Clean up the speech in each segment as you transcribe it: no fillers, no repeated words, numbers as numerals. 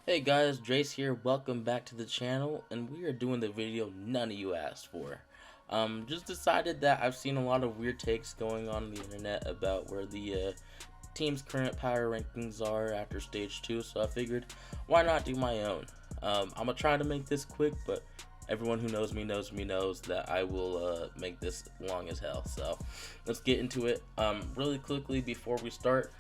Hey guys, Drace here. Welcome back to the channel, and we are doing the video none of you asked for. Just decided that I've seen a lot of weird takes going on the internet about where the team's current power rankings are after stage 2, so I figured why not do my own. I'm gonna try to make this quick, but everyone who knows me knows that I will make this long as hell. So let's get into it. Really quickly before we start.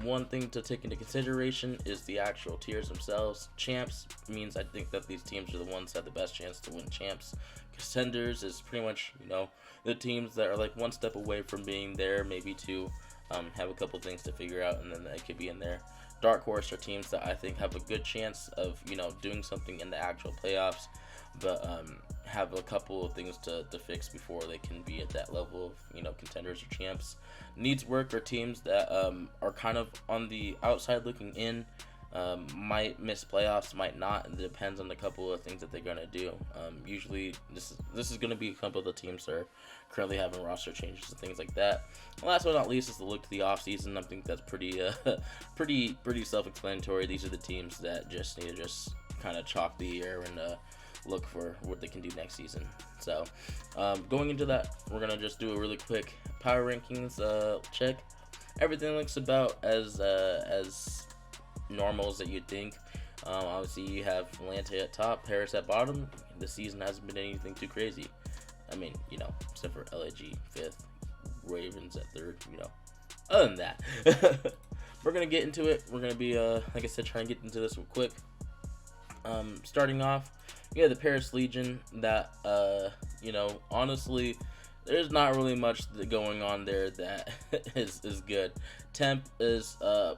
One thing to take into consideration is the actual tiers themselves. Champs means I think that these teams are the ones that have the best chance to win champs. Contenders is pretty much, the teams that are like one step away from being there, maybe two, have a couple things to figure out, and then they could be in there. Dark horse are teams that I think have a good chance of, doing something in the actual playoffs, but have a couple of things to fix before they can be at that level of, contenders or champs. Needs work are teams that are kind of on the outside looking in, might miss playoffs, might not. It depends on a couple of things that they're gonna do. Usually, this is gonna be a couple of the teams that are currently having roster changes and things like that. And last but not least is the look to the off season. I think that's pretty pretty self-explanatory. These are the teams that just need to just kind of chalk the air and look for what they can do next season. So going into that, we're gonna just do a really quick power rankings check. Everything looks about as normal as that you'd think. Obviously you have Atlanta at top, Paris at bottom. This season hasn't been anything too crazy. I mean, except for LAG 5th, Ravens at 3rd, Other than that, we're gonna get into it. We're gonna be like I said, trying to get into this real quick. Starting off, the Paris Legion that honestly there's not really much going on there that is good. Temp is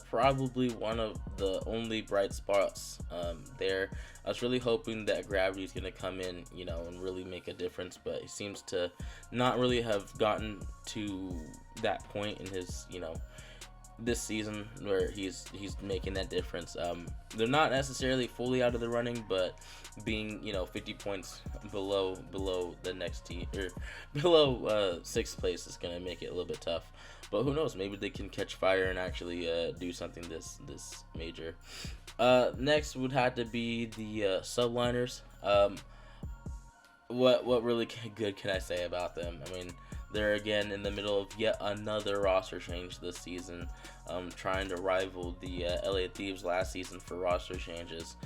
probably one of the only bright spots there. I was really hoping that Gravity is going to come in, and really make a difference, but he seems to not really have gotten to that point in his, this season where he's making that difference. They're not necessarily fully out of the running, but being 50 points below the next team, or below 6th place, is gonna make it a little bit tough. But who knows? Maybe they can catch fire and actually do something this major. Next would have to be the subliners. What really good can I say about them? I mean, they're again in the middle of yet another roster change this season, trying to rival the LA Thieves last season for roster changes.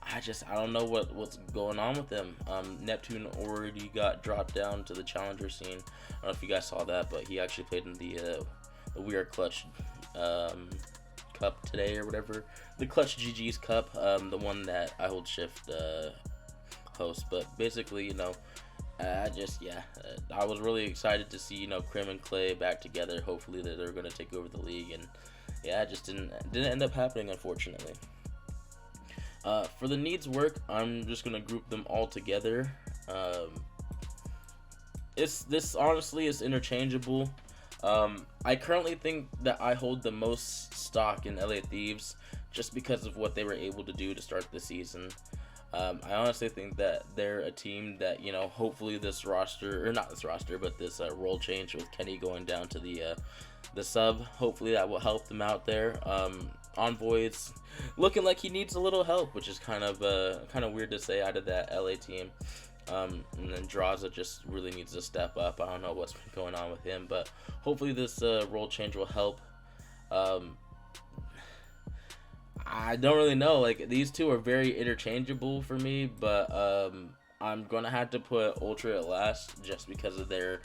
I don't know what's going on with them. Neptune already got dropped down to the challenger scene. I don't know if you guys saw that, but he actually played in the Weird Clutch Cup today or whatever, the Clutch GG's Cup, the one that I Hold Shift host. But basically, I was really excited to see Krim and Clay back together. Hopefully that they're going to take over the league, and it just didn't end up happening, unfortunately. For the needs work, I'm just going to group them all together. This honestly is interchangeable. I currently think that I hold the most stock in LA Thieves just because of what they were able to do to start the season. I honestly think that they're a team that, hopefully this roster, or not this roster, but this role change with Kenny going down to the sub, hopefully that will help them out there. Envoy's looking like he needs a little help, which is kind of weird to say out of that LA team. And then Draza just really needs to step up. I don't know what's been going on with him, but hopefully this role change will help. I don't really know. Like, these two are very interchangeable for me, but I'm gonna have to put Ultra at last just because of their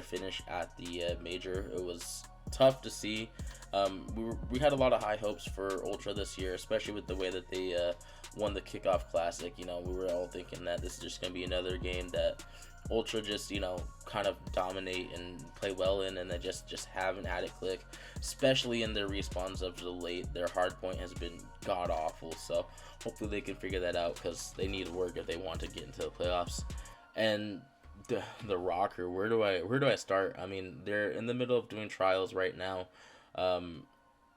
finish at the major. It was tough to see. We had a lot of high hopes for Ultra this year, especially with the way that they won the kickoff classic. We were all thinking that this is just gonna be another game that Ultra just kind of dominate and play well in, and they just haven't had it click, especially in their respawns of the late. Their hard point has been god awful, so hopefully they can figure that out, because they need work if they want to get into the playoffs. And the Rocker, where do I start? I mean, they're in the middle of doing trials right now.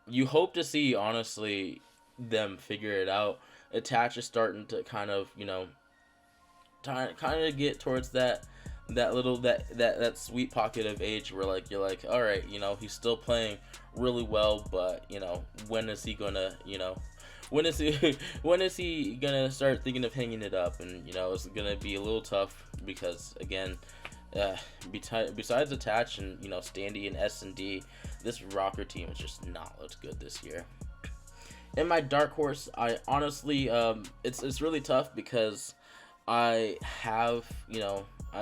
You hope to see, honestly, them figure it out. Attach is starting to kind of get towards that sweet pocket of age where you're like, all right, he's still playing really well, but when is he gonna when is he when is he gonna start thinking of hanging it up? And you know, it's gonna be a little tough because again, besides Attach and you know Standy and S&D, this Rocker team has just not looked good this year. In my dark horse, I honestly it's really tough because I have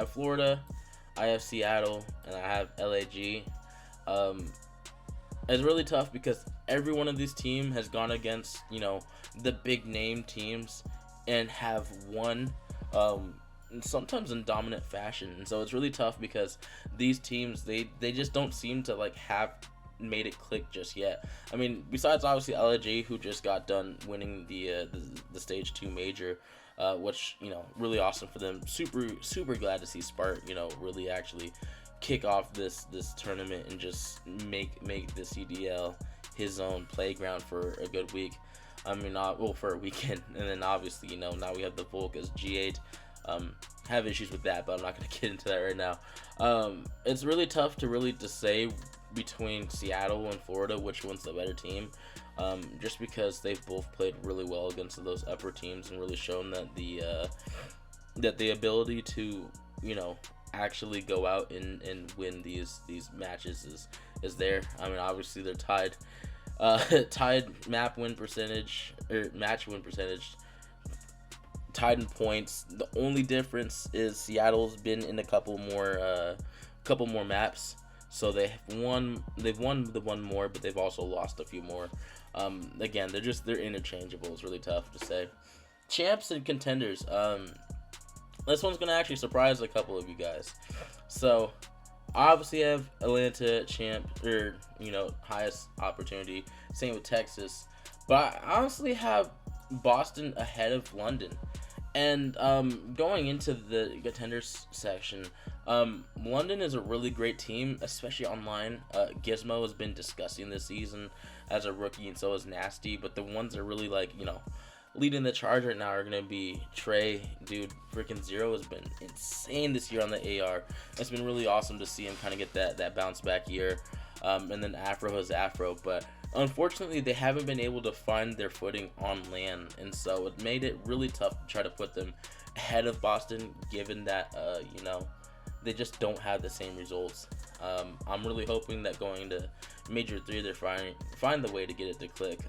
Florida, I have Seattle, and I have LAG. It's really tough because every one of these teams has gone against the big name teams and have won, sometimes in dominant fashion. And so it's really tough because these teams they just don't seem to like have made it click just yet. I mean, besides obviously LAG, who just got done winning the stage 2 major, which really awesome for them. Super glad to see Spart really actually kick off this tournament and just make the CDL his own playground for a good week. I mean, for a weekend, and then obviously now we have the Volk as G8. Have issues with that, but I'm not gonna get into that right now. It's really tough to say between Seattle and Florida which one's the better team, just because they've both played really well against those upper teams and really shown that the ability to actually go out and win these matches is there. I mean, obviously they're tied match win percentage, tied in points. The only difference is Seattle's been in a couple more maps, so they've won the one more, but they've also lost a few more. Again, they're interchangeable. It's really tough to say. Champs and contenders. This one's gonna actually surprise a couple of you guys. So obviously I have Atlanta champ, or highest opportunity. Same with Texas, but I honestly have Boston ahead of London. And going into the contenders section, London is a really great team, especially online. Gizmo has been disgusting this season as a rookie, and so is Nasty. But the ones that really leading the charge right now are going to be Trey. Dude, freaking Zero has been insane this year on the AR. It's been really awesome to see him kind of get that bounce back year. And then Afro has Afro, but unfortunately they haven't been able to find their footing on LAN, and so it made it really tough to try to put them ahead of Boston, given that they just don't have the same results. I'm really hoping that going to Major 3 they find the way to get it to click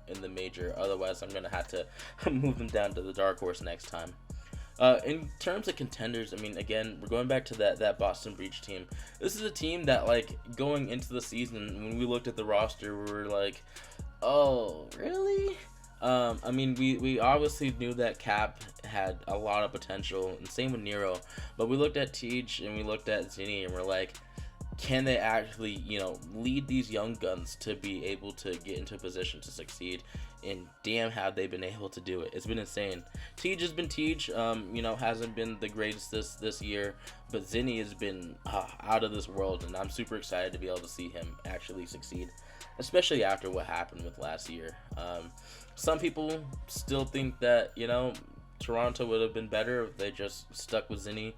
in the major. Otherwise I'm gonna have to move them down to the dark horse next time. In terms of contenders, I mean, again, we're going back to that Boston Breach team. This is a team that, going into the season, when we looked at the roster, we were like, oh, really? I mean, we obviously knew that Cap had a lot of potential, and same with Nero. But we looked at Teach and we looked at Zinni, and we're like, can they actually, lead these young guns to be able to get into a position to succeed? And damn, have they been able to do it. It's been insane. Teej has been Teej, hasn't been the greatest this year, but Zinni has been out of this world, and I'm super excited to be able to see him actually succeed, especially after what happened with last year. Some people still think that, Toronto would have been better if they just stuck with Zinni.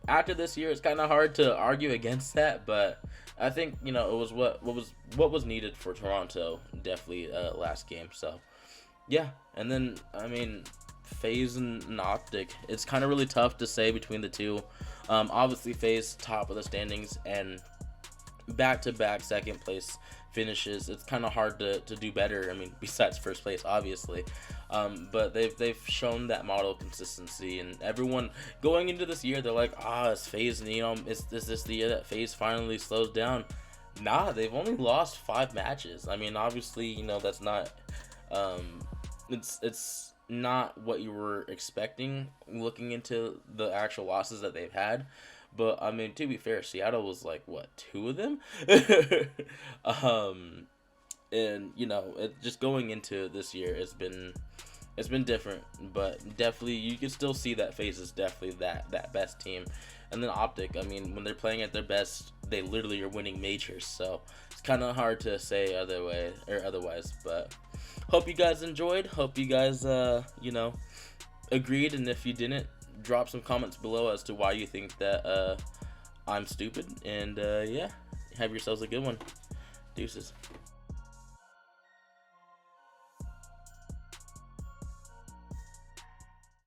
After this year, it's kind of hard to argue against that, but I think it was what was needed for Toronto, definitely last game. So yeah, and then I mean, FaZe and Optic, it's kind of really tough to say between the two. Obviously FaZe top of the standings, and back-to-back second place finishes. It's kind of hard to do better. I mean, besides first place, obviously. But they've shown that model of consistency, and everyone going into this year, they're like, it's FaZe, and is this the year that FaZe finally slows down? Nah, they've only lost 5 matches. I mean, obviously, that's not it's not what you were expecting looking into the actual losses that they've had. But I mean, to be fair, Seattle was like, what, 2 of them? And just going into this year, it's been different, but definitely you can still see that FaZe is definitely that best team. And then Optic, I mean, when they're playing at their best, they literally are winning majors. So it's kind of hard to say otherwise. But hope you guys enjoyed. Hope you guys agreed, and if you didn't, drop some comments below as to why you think that I'm stupid. And yeah, have yourselves a good one. Deuces.